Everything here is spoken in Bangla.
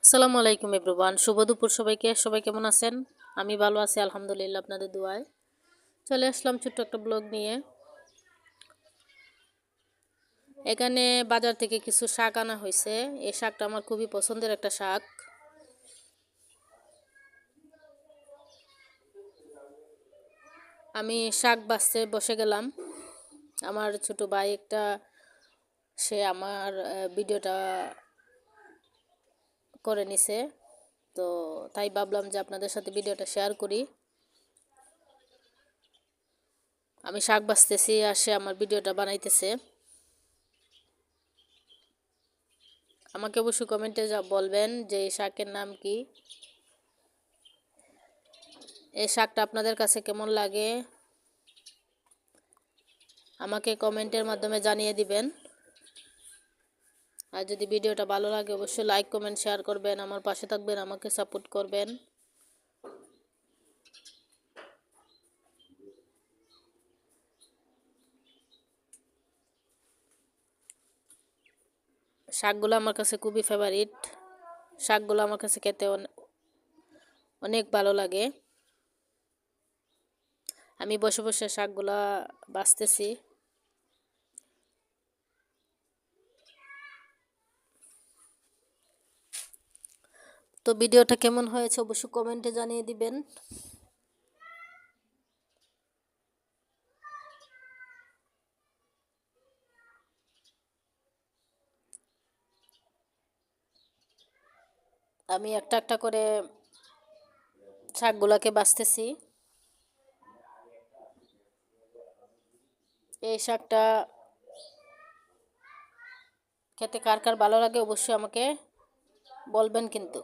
আসসালামু আলাইকুম এভরিওয়ান, শুভ দুপুর সবাইকে। সবাই কেমন আছেন? আমি ভালো আছি আলহামদুলিল্লাহ, আপনাদের দোয়ায়। চলে আসলাম ছোট্ট একটা ব্লগ নিয়ে। এখানে বাজার থেকে কিছু শাক আনা হয়েছে। এই শাকটা আমার খুবই পছন্দের একটা শাক। আমি শাক বাছতে বসে গেলাম। আমার ছোট ভাই একটা, সে আমার ভিডিওটা করে নিছে, তো তাই ভাবলাম যে আপনাদের সাথে ভিডিওটা শেয়ার করি। আমি শাক বাছতেছি আর সে আমার ভিডিওটা বানাইতেছে। আমাকে অবশ্যই কমেন্টে বলবেন যে এই শাকের নাম কি, এই শাকটা আপনাদের কাছে কেমন লাগে আমাকে কমেন্টের মাধ্যমে জানিয়ে দিবেন। আর যদি ভিডিওটা ভালো লাগে অবশ্যই লাইক কমেন্ট শেয়ার করবেন, আমার পাশে থাকবেন, আমাকে সাপোর্ট করবেন। শাকগুলো আমার কাছে খুবই ফেভারিট। শাকগুলো আমার কাছে খেতে অনেক ভালো লাগে। আমি বসে বসে শাকগুলা বাছতেছি। তো ভিডিওটা কেমন হয়েছে অবশ্যই কমেন্টে জানিয়ে দিবেন। আমি একটা একটা করে শাকগুলাকে বাছতেছি। এই শাকটা খেতে কার কার ভালো লাগে অবশ্যই আমাকে বলবেন কিন্তু।